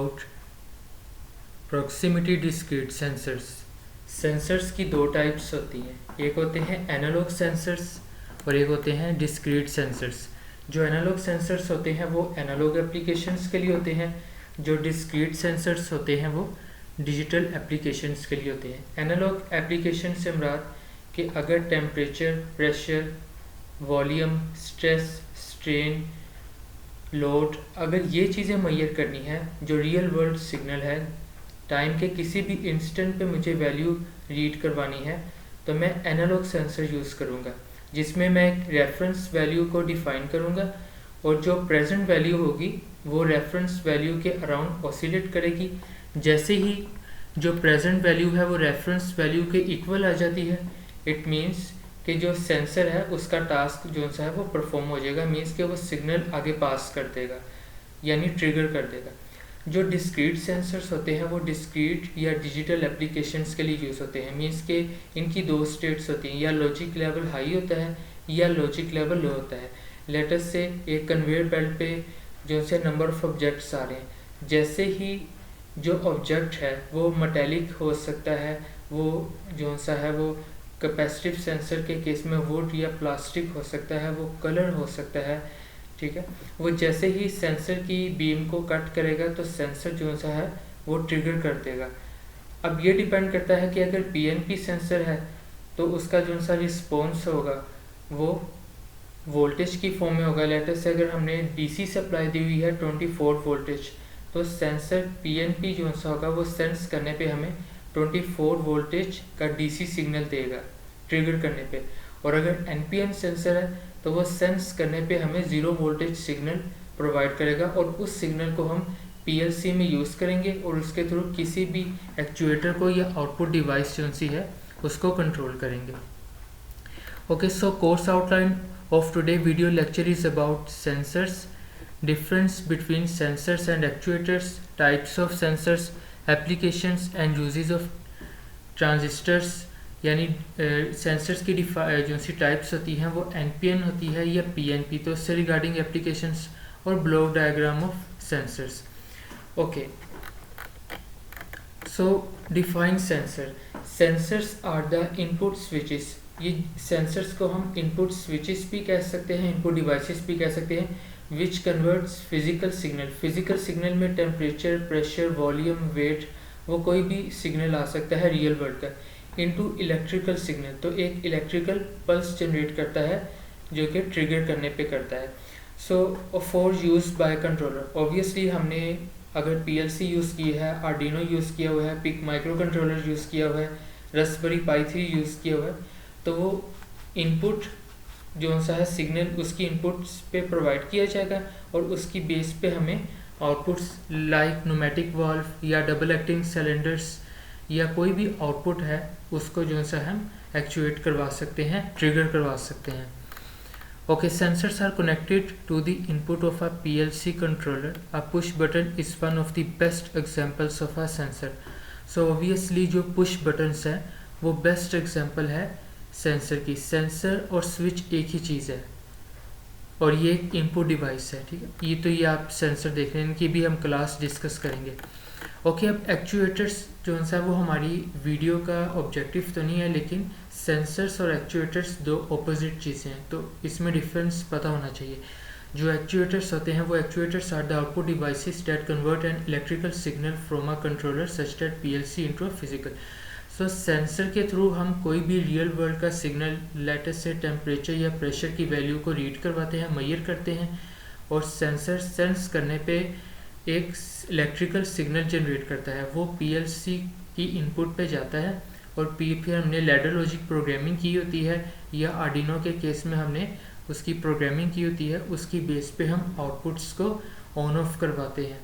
About proximity discrete sensors. Sensors की दो types होती हैं, एक होते हैं एनालॉग सेंसर्स और एक होते हैं डिस्क्रीट सेंसर्स। जो एनालॉग सेंसर्स होते हैं वो एनालॉग एप्लीकेशंस के लिए होते हैं, जो डिस्क्रीट सेंसर्स होते हैं वो डिजिटल एप्लीकेशंस के लिए होते हैं। एनालॉग एप्लीकेशन से मुराद कि अगर temperature, pressure, volume, stress, strain, load, अगर ये चीज़ें मुहैया करनी है जो रियल वर्ल्ड सिग्नल है, टाइम के किसी भी इंस्टेंट पे मुझे वैल्यू रीड करवानी है, तो मैं एनालॉग सेंसर यूज़ करूँगा जिसमें मैं एक रेफरेंस वैल्यू को डिफ़ाइन करूँगा और जो प्रेजेंट वैल्यू होगी वो रेफरेंस वैल्यू के अराउंड ऑसिलेट करेगी। जैसे ही जो प्रेजेंट वैल्यू है वो रेफरेंस वैल्यू के इक्वल आ जाती है, इट मीन्स कि जो सेंसर है उसका टास्क जो सा है वो परफॉर्म हो जाएगा, मीन्स कि वो सिग्नल आगे पास कर देगा यानी ट्रिगर कर देगा। जो डिस्क्रीट सेंसर्स होते हैं वो डिस्क्रीट या डिजिटल एप्लीकेशंस के लिए यूज़ होते हैं, मीन्स कि इनकी दो स्टेट्स होती हैं, या लॉजिक लेवल हाई होता है या लॉजिक लेवल लो होता है। लेटेस्ट से एक कन्वेयर बेल्ट पे जो से नंबर ऑफ ऑब्जेक्ट्स आ रहे हैं, जैसे ही जो ऑब्जेक्ट है वो मेटेलिक हो सकता है, वो जो सा है वो कैपेसिटिव सेंसर के केस में वुड या प्लास्टिक हो सकता है, वो कलर हो सकता है, ठीक है। वो जैसे ही सेंसर की बीम को कट करेगा तो सेंसर जो सा है वो ट्रिगर कर देगा। अब ये डिपेंड करता है कि अगर पीएनपी सेंसर है तो उसका जो सा रिस्पॉन्स होगा वो वोल्टेज की फॉर्म में होगा। लेटेस्ट से अगर हमने डीसी सप्लाई दी हुई है 24 वोल्टेज, तो सेंसर पीएनपी जो सा होगा वो सेंस करने पे हमें 24 वोल्टेज का डीसी सिग्नल देगा ट्रिगर करने पे। और अगर एनपीएन सेंसर है तो वो सेंस करने पे हमें 0 वोल्टेज सिग्नल प्रोवाइड करेगा और उस सिग्नल को हम पीएलसी में यूज़ करेंगे और उसके थ्रू किसी भी एक्चुएटर को या आउटपुट डिवाइस जो सी है उसको कंट्रोल करेंगे। Okay, so course outline of today's video lecture is about sensors, difference between sensors and actuators, types of sensors, applications and uses of transistors। यानी सेंसर्स की जो सी टाइप्स होती हैं वो एनपीएन होती है या पीएनपी, तो उससे रिगार्डिंग एप्लीकेशंस और block diagram of sensors. Okay, so define sensor. Sensors are the input switches. ये सेंसर्स को हम इनपुट स्विचेस भी कह सकते हैं, इनपुट डिवाइसेस भी कह सकते हैं, which converts physical signal. Physical signal में टेम्परेचर, प्रेशर, वॉल्यूम, वेट, वो कोई भी सिग्नल आ सकता है रियल वर्ल्ड का, इनटू इलेक्ट्रिकल सिग्नल। तो एक इलेक्ट्रिकल पल्स जनरेट करता है जो कि ट्रिगर करने पे करता है। So for use by controller, obviously हमने अगर पीएलसी यूज़ की है, आर्डिनो यूज़ किया हुआ है, पिक माइक्रो कंट्रोलर यूज़ किया हुआ है, रास्पबेरी पाई 3 यूज़ किया हुआ है, तो वो इनपुट जो सा है सिग्नल उसकी इनपुट्स पे प्रोवाइड किया जाएगा और उसकी बेस पे हमें आउटपुट्स लाइक न्यूमेटिक वाल्व या डबल एक्टिंग सिलेंडर्स या कोई भी आउटपुट है उसको जो सा हम एक्चुएट करवा सकते हैं, ट्रिगर करवा सकते हैं। Okay, sensors are connected to the input of a PLC controller. A push button is one of the best examples of a sensor. So obviously जो पुश बटन्स हैं वो बेस्ट एग्जांपल है सेंसर की। Sensor और switch एक ही चीज़ है और ये एक इनपुट डिवाइस है, ठीक है। ये आप सेंसर देख रहे हैं, इनकी भी हम क्लास डिस्कस करेंगे। ओके, अब एक्चुएटर्स जो सा वो हमारी वीडियो का ऑब्जेक्टिव तो नहीं है, लेकिन सेंसर्स और एक्चुएटर्स दो ऑपोजिट चीज़ें हैं, तो इसमें डिफरेंस पता होना चाहिए। जो एक्चुएटर्स होते हैं वो actuators are the output devices that convert an electrical signal from a controller such that PLC into a physical. So sensor के थ्रू हम कोई भी रियल वर्ल्ड का सिग्नल, लेटेस्ट से टेम्परेचर या प्रेशर की वैल्यू को रीड करवाते हैं, मेजर करते हैं, और सेंसर सेंस करने पे एक इलेक्ट्रिकल सिग्नल जनरेट करता है, वो पीएलसी की इनपुट पे जाता है और फिर हमने लैडर लॉजिक प्रोग्रामिंग की होती है या आर्डिनो के केस में हमने उसकी प्रोग्रामिंग की होती है, उसकी बेस पे हम आउटपुट्स को ऑन ऑफ करवाते हैं,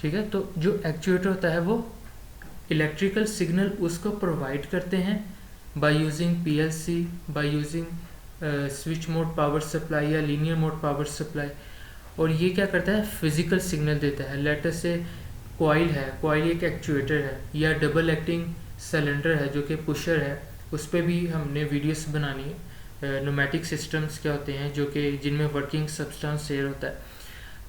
ठीक है। तो जो एक्चुएटर होता है वो इलेक्ट्रिकल सिग्नल उसको प्रोवाइड करते हैं by using PLC, by using switch mode power supply या लीनियर मोड पावर सप्लाई, और ये क्या करता है, फिजिकल सिग्नल देता है। लेटेस्ट से कॉइल है, कॉइल एक एक्चुएटर है, या डबल एक्टिंग सिलेंडर है जो कि पुशर है, उस पर भी हमने वीडियोस बनानी है। न्यूमेटिक सिस्टम्स क्या होते हैं जो कि जिनमें वर्किंग सब्सटेंस एयर होता है,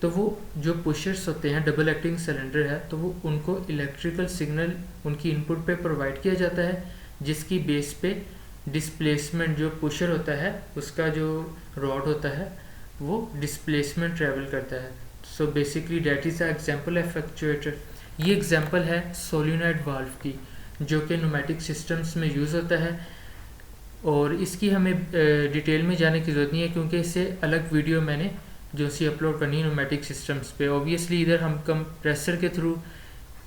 तो वो जो पुशर्स होते हैं, डबल एक्टिंग सिलेंडर है, तो वो उनको इलेक्ट्रिकल सिग्नल उनकी इनपुट पे प्रोवाइड किया जाता है, जिसकी बेस पे डिस्प्लेसमेंट जो पुशर होता है उसका जो रॉड होता है वो डिस्प्लेसमेंट ट्रेवल करता है। So basically that is a example of actuator. ये एग्जांपल है सोलिनॉइड वाल्व की, जो कि न्यूमेटिक सिस्टम्स में यूज़ होता है, और इसकी हमें डिटेल में जाने की ज़रूरत नहीं है, क्योंकि इससे अलग वीडियो मैंने जो सी अपलोड करनी है न्यूमेटिक सिस्टम्स पे। ऑब्वियसली इधर हम कंप्रेसर के थ्रू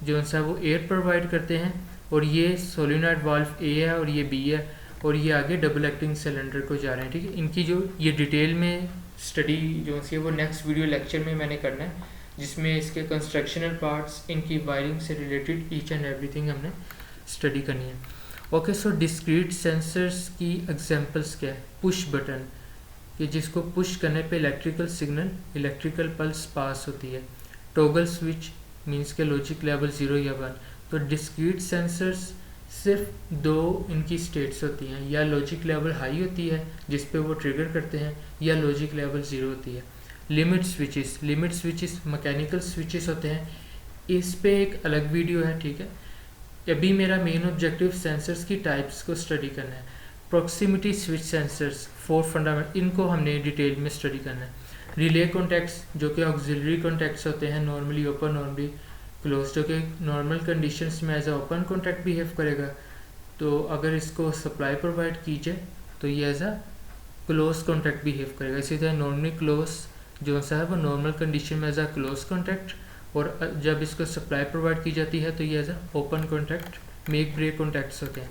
जो सा वो एयर प्रोवाइड करते हैं, और ये सोलिनॉइड वाल्व ए है और ये बी है, और ये आगे डबल एक्टिंग सिलेंडर को जा रहे हैं। ठीक है, इनकी जो ये डिटेल में स्टडी जो सी है वो नेक्स्ट वीडियो लेक्चर में मैंने करना है, जिसमें इसके कंस्ट्रक्शनल पार्ट्स, इनकी वायरिंग से रिलेटेड ईच एंड एवरीथिंग हमने स्टडी करनी है। ओके, सो डिस्क्रीट सेंसर्स की एग्जांपल्स क्या है? पुश बटन, कि जिसको पुश करने पे इलेक्ट्रिकल सिग्नल, इलेक्ट्रिकल पल्स पास होती है। टॉगल स्विच मींस के लॉजिक लेवल 0 या 1। तो डिस्क्रीट सेंसर्स सिर्फ दो इनकी स्टेट्स होती हैं, या लॉजिक लेवल हाई होती है जिस पे वो ट्रिगर करते हैं, या लॉजिक लेवल 0 होती है। लिमिट स्विचेस मैकेनिकल स्विचेस होते हैं, इस पे एक अलग वीडियो है। ठीक है, अभी मेरा मेन ऑब्जेक्टिव सेंसर्स की टाइप्स को स्टडी करना है। प्रॉक्सिमिटी स्विच सेंसर्स 4 फंडामेंटल, इनको हमने डिटेल में स्टडी करना है। रिले कॉन्टैक्ट्स जो कि ऑक्सिलरी कॉन्टैक्ट्स होते हैं, नॉर्मली ओपन नॉर्मली क्लोज, जो कि नॉर्मल कंडीशंस में as a open contact behave करेगा, तो अगर इसको सप्लाई प्रोवाइड की जाए तो ये as a close contact behave करेगा। इसी तरह नॉर्मली क्लोज जो सा है वो नॉर्मल कंडीशन में एज अ क्लोज कॉन्टैक्ट, और जब इसको सप्लाई प्रोवाइड की जाती है तो ये as a open contact make break contacts होते हैं।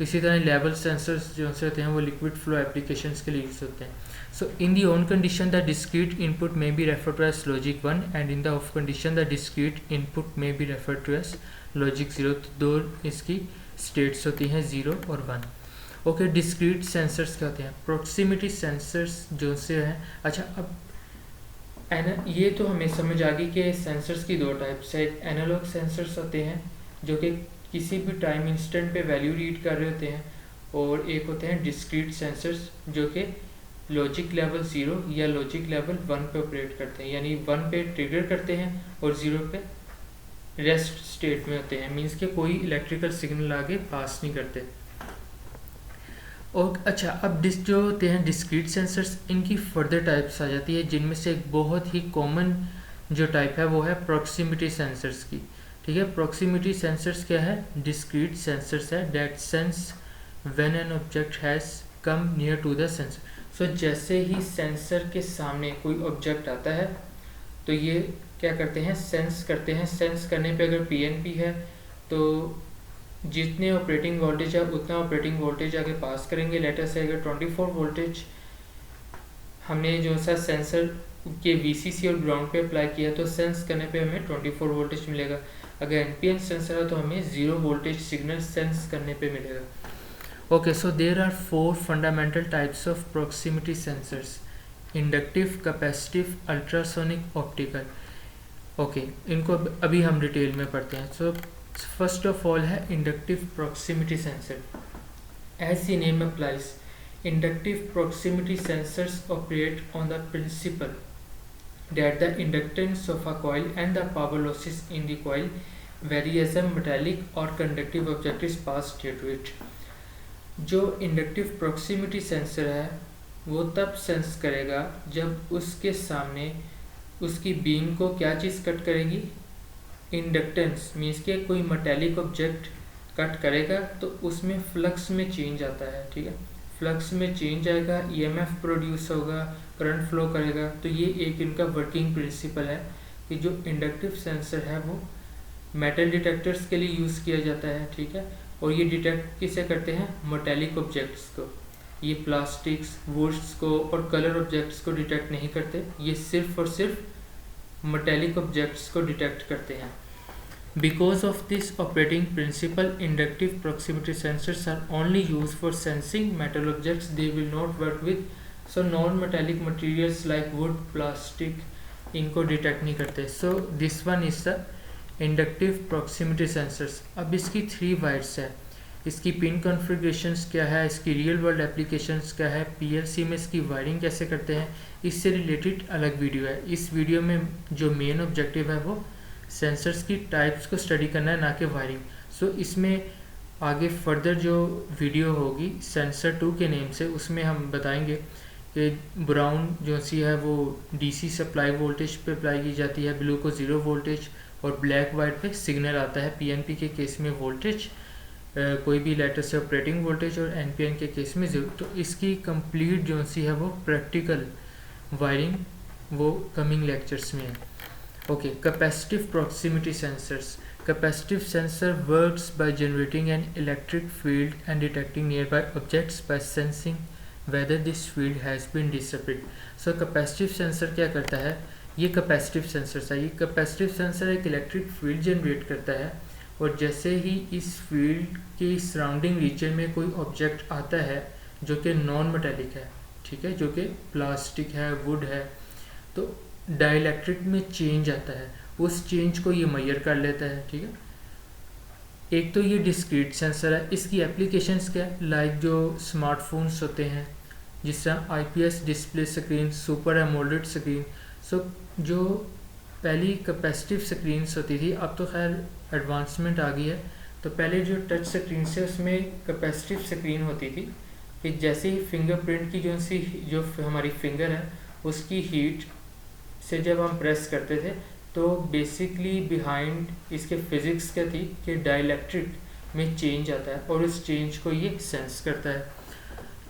इसी तरह लेवल सेंसर्स जो से होते हैं वो लिक्विड फ्लो एप्लीकेशंस के लिए यूज होते हैं। So in the on condition the discrete input में be refer to as logic 1, and in the off condition the discrete input में be refer to as logic 0। तो दो इसकी स्टेट्स होती हैं 0 और 1। ओके, डिस्क्रीट सेंसर्स क्या होते हैं? प्रॉक्सिमिटी सेंसर्स जो से हैं। अच्छा, अब ये तो हमें समझ आ गई कि सेंसर्स की दो टाइप्स है। एक एनालॉग सेंसर्स होते हैं जो कि किसी भी टाइम इंस्टेंट पे वैल्यू रीड कर रहे होते हैं, और एक होते हैं डिस्क्रीट सेंसर्स जो कि लॉजिक लेवल 0 या लॉजिक लेवल 1 पे ऑपरेट करते हैं, यानी 1 पे ट्रिगर करते हैं और 0 पे रेस्ट स्टेट में होते हैं, मींस के कोई इलेक्ट्रिकल सिग्नल आगे पास नहीं करते। और अच्छा, अब जो होते हैं डिस्क्रीट सेंसर्स, इनकी फर्दर टाइप्स आ जाती है, जिनमें से एक बहुत ही कॉमन जो टाइप है वो है प्रॉक्सिमिटी सेंसर्स की। ठीक है, प्रॉक्सिमिटी सेंसर्स क्या है? डिस्क्रीट सेंसर्स है that sense when an object has come near to the sensor. So जैसे ही सेंसर के सामने कोई ऑब्जेक्ट आता है तो ये क्या करते हैं? सेंस करते हैं। सेंस करने पे अगर पीएनपी है तो जितने ऑपरेटिंग वोल्टेज है उतना ऑपरेटिंग वोल्टेज आगे पास करेंगे। लेटर से अगर 24 वोल्टेज हमने जो सा सेंसर के वीसीसी और ग्राउंड पे अप्लाई किया तो सेंस करने पे हमें 24 वोल्टेज मिलेगा। अगर एनपीएन सेंसर है तो हमें 0 वोल्टेज सिग्नल सेंस करने पे मिलेगा। Okay, so there are 4 fundamental types of proximity sensors: inductive, capacitive, ultrasonic, optical. Okay, इनको अभी हम डिटेल में पढ़ते हैं। सो फर्स्ट ऑफ ऑल है inductive proximity sensor. As the name applies, inductive proximity sensors operate on the principle that the inductance of a coil and the power losses in the coil vary as a metallic or conductive object is passed near to it। जो inductive proximity sensor है वो तब sense करेगा जब उसके सामने उसकी beam को क्या चीज़ कट करेगी? इंडक्टेंस, मीन्स के कोई मेटेलिक ऑब्जेक्ट कट करेगा तो उसमें फ्लक्स में चेंज आता है। ठीक है, फ्लक्स में चेंज आएगा, ईएमएफ प्रोड्यूस होगा, करंट फ्लो करेगा। तो ये एक इनका वर्किंग प्रिंसिपल है कि जो इंडक्टिव सेंसर है वो मेटल डिटेक्टर्स के लिए यूज़ किया जाता है। ठीक है, और ये डिटेक्ट किसे करते हैं? मेटेलिक ऑब्जेक्ट्स को। ये प्लास्टिक्स, वुड्स को और कलर ऑब्जेक्ट्स को डिटेक्ट नहीं करते, ये सिर्फ और सिर्फ मेटेलिक ऑब्जेक्ट्स को डिटेक्ट करते हैं। Because of this operating principle, inductive proximity sensors are only used for sensing metal objects. They will not work with non-metallic materials like wood, plastic. इनको डिटेक्ट नहीं करते। So this one is the inductive proximity sensors। अब इसकी 3 wides है। इसकी pin configurations क्या है, इसकी रियल वर्ल्ड एप्लीकेशंस क्या है, पीएलसी में इसकी वायरिंग कैसे करते हैं, इससे रिलेटेड अलग वीडियो है। इस वीडियो में जो मेन ऑब्जेक्टिव है वो सेंसर्स की टाइप्स को स्टडी करना है, ना कि वायरिंग। सो इसमें आगे फर्दर जो वीडियो होगी सेंसर 2 के नेम से, उसमें हम बताएंगे कि ब्राउन जो सी है वो डीसी सप्लाई वोल्टेज पे अप्लाई की जाती है, ब्लू को 0 वोल्टेज, और ब्लैक वाइट पे सिग्नल आता है। पीएनपी के केस में वोल्टेज कोई भी लेटर से ऑपरेटिंग वोल्टेज, और एनपीएन के केस में 0। तो इसकी कंप्लीट जो सी है वो प्रैक्टिकल वायरिंग वो कमिंग लेक्चर्स में है। Okay, capacitive proximity sensors. Capacitive sensor works by generating an electric field and detecting nearby objects by sensing whether this field has been dissipated. So capacitive sensor क्या करता है, ये capacitive sensor है। ये capacitive sensor एक electric field generate करता है, और जैसे ही इस फील्ड के सराउंडिंग रीजन में कोई ऑब्जेक्ट आता है जो कि नॉन मेटेलिक है, ठीक है, जो कि प्लास्टिक है, वुड है, तो डाइलेक्ट्रिक में चेंज आता है, उस चेंज को ये मेजर कर लेता है, ठीक है। एक तो ये डिस्क्रीट सेंसर है। इसकी एप्लीकेशंस क्या है, लाइक जो स्मार्टफोन्स होते हैं, जिस तरह IPS display screen, super AMOLED screen. So जो पहली कैपेसिटिव स्क्रीन्स होती थी, अब तो खैर एडवांसमेंट आ गई है। तो पहले जो टच स्क्रीन से उसमें कैपेसिटिव स्क्रीन होती थी कि जैसे ही फिंगरप्रिंट की जो हमारी फिंगर है उसकी हीट से जब हम प्रेस करते थे, तो बेसिकली बिहाइंड इसके फिज़िक्स क्या थी कि डाइलेक्ट्रिक में चेंज आता है, और उस चेंज को ये सेंस करता है,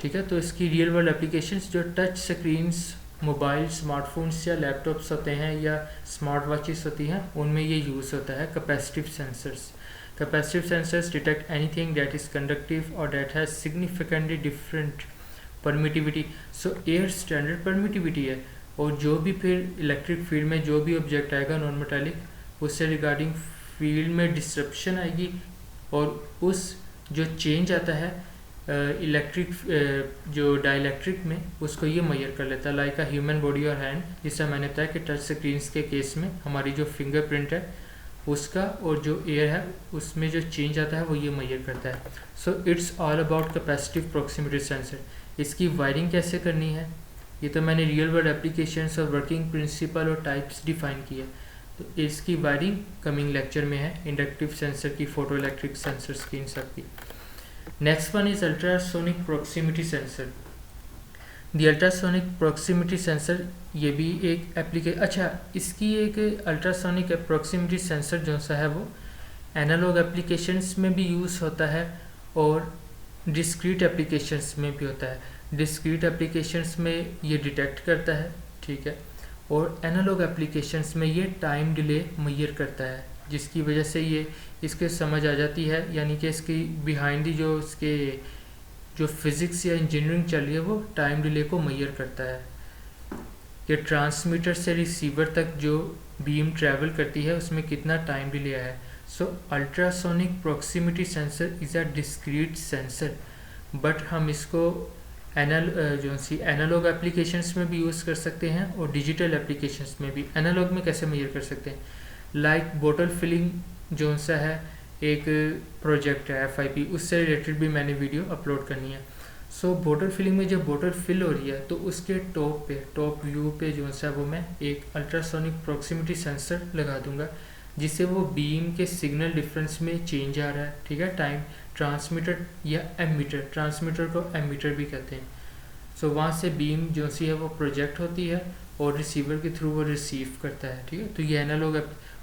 ठीक है। तो इसकी रियल वर्ल्ड एप्लीकेशंस जो टच स्क्रीन्स, मोबाइल, स्मार्टफोन्स या लैपटॉप्स होते हैं या स्मार्ट वॉचेस होती हैं, उनमें ये यूज़ होता है capacitive sensors. Capacitive sensors detect anything that is conductive और that has significantly different permittivity. So air standard permittivity है, और जो भी फिर इलेक्ट्रिक फील्ड में जो भी ऑब्जेक्ट आएगा नॉन मेटालिक, उससे रिगार्डिंग फील्ड में डिस्ट्रप्शन आएगी, और उस जो चेंज आता है इलेक्ट्रिक जो डाइलेक्ट्रिक में, उसको ये मेजर कर लेता है, लाइक अ ह्यूमन बॉडी और हैंड। जिससे मैंने बताया कि टच स्क्रीन्स के केस में हमारी जो फिंगरप्रिंट है उसका, और जो एयर है उसमें जो चेंज आता है वो ये मेजर करता है। So it's all about capacitive proximity sensor. इसकी वायरिंग कैसे करनी है, ये तो मैंने रियल वर्ल्ड एप्लीकेशंस और वर्किंग प्रिंसिपल और टाइप्स डिफाइन किए। तो इसकी वायरिंग कमिंग लेक्चर में है, इंडक्टिव सेंसर की, फोटो इलेक्ट्रिक सेंसर्स की, इन सब की। Next one is ultrasonic proximity sensor. The ultrasonic proximity sensor, ये भी एक अच्छा, इसकी एक अल्ट्रासोनिक प्रॉक्सिमिटी सेंसर जो सा है वो एनालॉग एप्लीकेशंस में भी यूज़ होता है और डिस्क्रीट एप्लीकेशंस में भी होता है। डिस्क्रीट एप्लीकेशंस में ये डिटेक्ट करता है, ठीक है, और एनालॉग एप्लीकेशंस में ये टाइम डिले मेजर करता है, जिसकी वजह से ये इसके समझ आ जाती है, यानी कि इसकी बिहाइंड दी जो इसके जो फिज़िक्स या इंजीनियरिंग चल रही है वो टाइम डिले को मेजर करता है कि ट्रांसमीटर से रिसीवर तक जो बीम ट्रैवल करती है उसमें कितना टाइम डिले है। So ultrasonic proximity sensor is a discrete sensor, but हम इसको एनालॉग एप्लीकेशंस में भी यूज़ कर सकते हैं और डिजिटल एप्लीकेशंस में भी। एनालॉग में कैसे मेजर कर सकते हैं, लाइक बोतल फिलिंग जो सा है, एक प्रोजेक्ट है FIP, उससे रिलेटेड भी मैंने वीडियो अपलोड करनी है। सो बोतल फिलिंग में जब बोतल फिल हो रही है तो उसके टॉप व्यू पे जो सा वो मैं एक अल्ट्रासोनिक प्रॉक्सिमिटी सेंसर लगा दूंगा, जिससे वो बीम के सिग्नल डिफरेंस में चेंज आ रहा है, ठीक है, टाइम। ट्रांसमीटर या एमीटर, ट्रांसमीटर को एमीटर भी कहते हैं। सो वहाँ से बीम जो सी है वो प्रोजेक्ट होती है और रिसीवर के थ्रू वो रिसीव करता है, ठीक है। तो ये एनालॉग,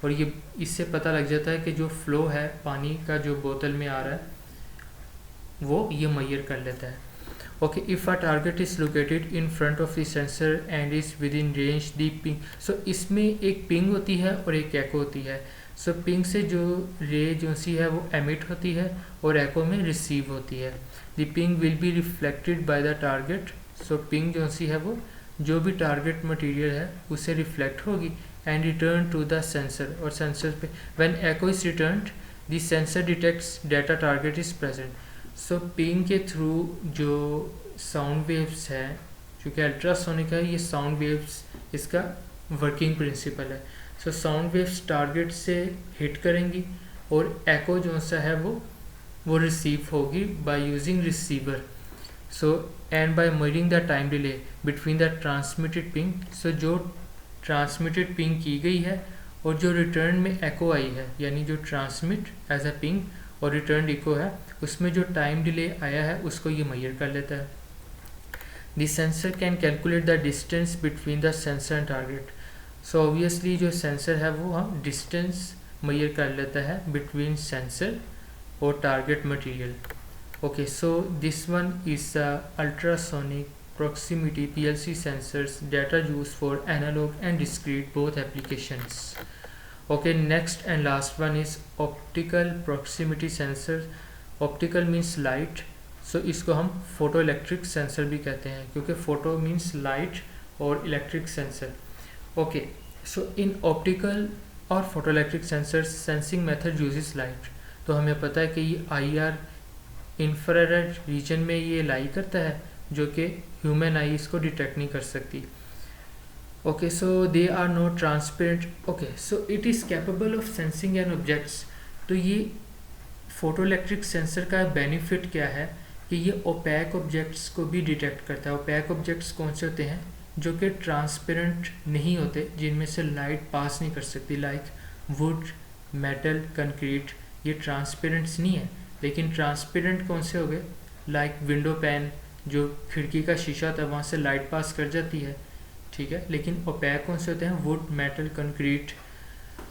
और ये इससे पता लग जाता है कि जो फ्लो है पानी का जो बोतल में आ रहा है वो ये मेजर कर लेता है। Okay, if a target is located in front of the sensor and is within range the ping. So इसमें एक पिंग होती है और एक एको होती है। सो पिंग से जो रे जो सी है वो एमिट होती है और एको में रिसीव होती है। The ping will be reflected by the target. So ping जो सी है वो जो भी टारगेट मटेरियल है उससे रिफ्लेक्ट होगी and return to the sensor, और सेंसर पे when echo is returned the sensor detects data target is present. So ping के थ्रू जो साउंड वेव्स है, क्योंकि अल्ट्रासोनिक है, ये साउंड वेव्स इसका वर्किंग प्रिंसिपल है। सो साउंड वेव्स टारगेट से हिट करेंगी और एको जो सा है वो वो रिसीव होगी by using receiver. So and by measuring the time delay between the transmitted ping. So जो ट्रांसमिटेड पिंग की गई है और जो रिटर्न में एको आई है, यानी जो ट्रांसमिट एज अ पिंग और रिटर्न इको है, उसमें जो टाइम डिले आया है उसको ये मेजर कर लेता है। The sensor can calculate the distance between the sensor and target. So obviously जो सेंसर है वो हम डिस्टेंस मेजर कर लेता है बिटवीन सेंसर और target material. Okay, so this one is ultrasonic proximity PLC sensors that are used for analog and discrete both applications. Okay, next and last one is optical proximity sensor. Optical means light, so इसको हम photo electric sensor भी कहते हैं, क्योंकि photo means light और electric sensor. Okay, so in optical और photo electric sensor sensing method uses light. तो हमें पता है कि ये IR इंफ्रारेड रीजन में ये लाई करता है, जो कि ह्यूमन आई इसको डिटेक्ट नहीं कर सकती। Okay, so they are not transparent. Okay, so it is capable of sensing and objects. तो ये फोटो इलेक्ट्रिक सेंसर का बेनिफिट क्या है कि ये ओपैक ऑब्जेक्ट्स को भी डिटेक्ट करता है। ओपैक ऑब्जेक्ट्स कौन से होते हैं? जो कि ट्रांसपेरेंट नहीं होते, जिनमें से लाइट पास नहीं कर सकती, लाइक वुड, मेटल, कंक्रीट। ये ट्रांसपेरेंट्स नहीं है, लेकिन ट्रांसपेरेंट कौन से हो गए? लाइक विंडो पैन, जो खिड़की का शीशा था वहाँ से लाइट पास कर जाती है, ठीक है। लेकिन ओपैक कौन से होते हैं? Would, metal, concrete.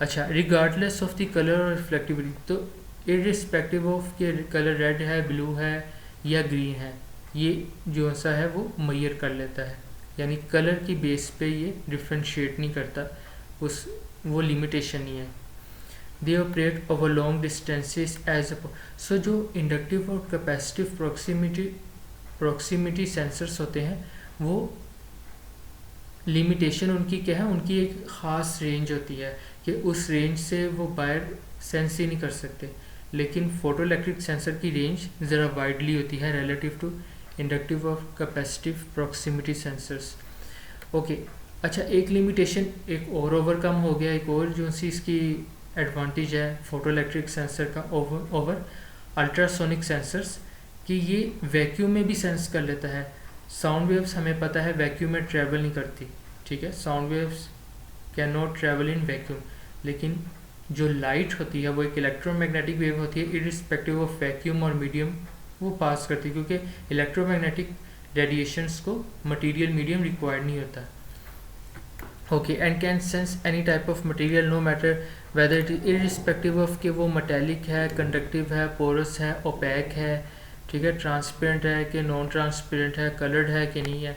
अच्छा, रिगार्डलेस ऑफ द कलर और रिफ्लेक्टिविटी। तो इरिस्पेक्टिव ऑफ के कलर रेड है, ब्लू है या ग्रीन है, ये जो सा है वो मेजर कर लेता है, यानी कलर की बेस पे ये डिफ्रेंशिएट नहीं करता, उस वो लिमिटेशन नहीं है। They operate over long distances as so जो इंडक्टिव और कैपेसिटिव प्रॉक्सिमिटी सेंसर्स होते हैं, वो लिमिटेशन उनकी क्या है? उनकी एक ख़ास रेंज होती है कि उस रेंज से वो बाहर सेंस ही नहीं कर सकते। लेकिन फोटो इलेक्ट्रिक सेंसर की रेंज ज़रा वाइडली होती है रिलेटिव टू इंडक्टिव और कैपेसिटिव प्रॉक्सिमिटी सेंसर्स। ओके, अच्छा, एक लिमिटेशन एक और ओवरकम हो गया। एक और जो सी इसकी एडवांटेज है फोटो इलेक्ट्रिक सेंसर का ओवर अल्ट्रासोनिक सेंसर्स, कि ये वैक्यूम में भी सेंस कर लेता है। साउंड वेव्स हमें पता है वैक्यूम में ट्रैवल नहीं करती, ठीक है, sound waves can not travel in vacuum. लेकिन जो लाइट होती है वो एक इलेक्ट्रोमैग्नेटिक वेव होती है, इरिस्पेक्टिव ऑफ वैक्यूम और मीडियम वो पास करती है, क्योंकि इलेक्ट्रोमैग्नेटिक रेडिएशंस को मटेरियल मीडियम रिक्वायर्ड नहीं होता। Okay, and can sense any type of material no matter whether it irrespective of कि वो मेटेलिक है, कंडक्टिव है, पोरस है, ओपैक है, ठीक है, ट्रांसपेरेंट है कि नॉन ट्रांसपेरेंट है, कलर्ड है कि नहीं है।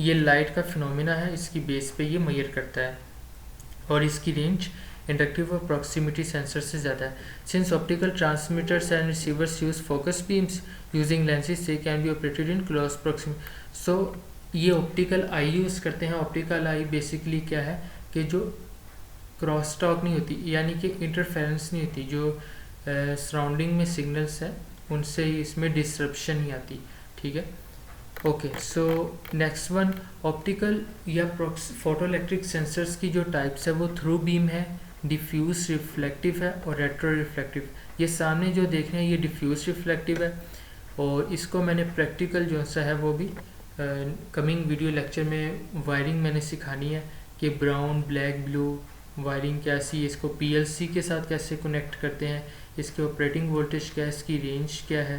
ये लाइट का फिनोमिना है, इसकी बेस पे ये मेजर करता है, और इसकी रेंज इंडक्टिव और प्रॉक्सिमिटी सेंसर से ज़्यादा है। Since optical transmitters and receivers use focus beams using lenses they can be operated in close proximity. So ये ऑप्टिकल आई यूज़ करते हैं। ऑप्टिकल आई बेसिकली क्या है कि जो क्रॉस टॉक नहीं होती, यानी कि इंटरफेरेंस नहीं होती, जो सराउंडिंग में सिग्नल्स है उनसे इसमें डिसरप्शन नहीं आती, ठीक है। Okay, so next one, optical या फोटो इलेक्ट्रिक सेंसर्स की जो टाइप्स है वो थ्रू बीम है, डिफ्यूज रिफ्लेक्टिव है और रेट्रो रिफ्लेक्टिव। ये सामने जो देख रहे हैं ये डिफ्यूज रिफ्लेक्टिव है, और इसको मैंने प्रैक्टिकल जो सा है वो भी कमिंग वीडियो लेक्चर में वायरिंग मैंने सिखानी है कि ब्राउन, ब्लैक, ब्लू वायरिंग कैसी है, इसको PLC के साथ कैसे कनेक्ट करते हैं, इसके ऑपरेटिंग वोल्टेज क्या है, इसकी रेंज क्या है,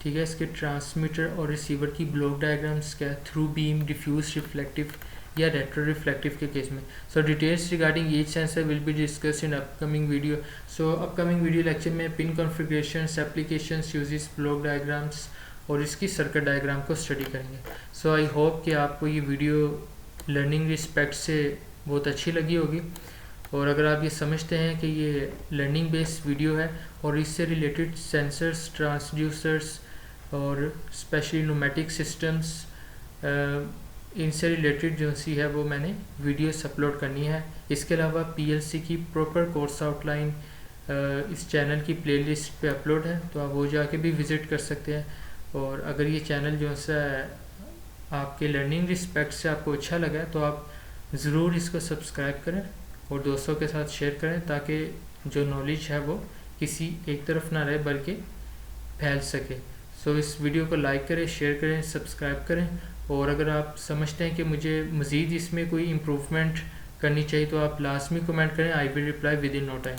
ठीक है, इसके ट्रांसमीटर और रिसीवर की ब्लॉक डायग्राम्स क्या है, थ्रू बीम, डिफ्यूज रिफ्लेक्टिव या रेट्रो रिफ्लेक्टिव के केस में। So details regarding each sensor will be discuss in upcoming video. So upcoming video lecture में pin configurations, applications, uses, block diagrams और इसकी circuit diagram को study करेंगे। सो I hope कि आपको ये वीडियो लर्निंग रिस्पेक्ट से बहुत अच्छी लगी होगी, और अगर आप ये समझते हैं कि ये लर्निंग बेस्ड वीडियो है और इससे रिलेटेड सेंसर्स, ट्रांसड्यूसर्स और स्पेशली न्यूमेटिक सिस्टम्स, इनसे रिलेटेड जो सी है वो मैंने वीडियोस अपलोड करनी है। इसके अलावा PLC की प्रॉपर कोर्स आउटलाइन इस चैनल की प्लेलिस्ट पे अपलोड है, तो आप वो जाके भी विज़िट कर सकते हैं। और अगर ये चैनल जो सा आपके लर्निंग रिस्पेक्ट से आपको अच्छा लगा है तो आप ज़रूर इसको सब्सक्राइब करें और दोस्तों के साथ शेयर करें, ताकि जो नॉलेज है वो किसी एक तरफ ना रहे बल्कि फैल सके। सो इस वीडियो को लाइक करें, शेयर करें, सब्सक्राइब करें, और अगर आप समझते हैं कि मुझे मज़ीद इसमें कोई इम्प्रूवमेंट करनी चाहिए तो आप लाजमी कमेंट करें। I will reply within no time.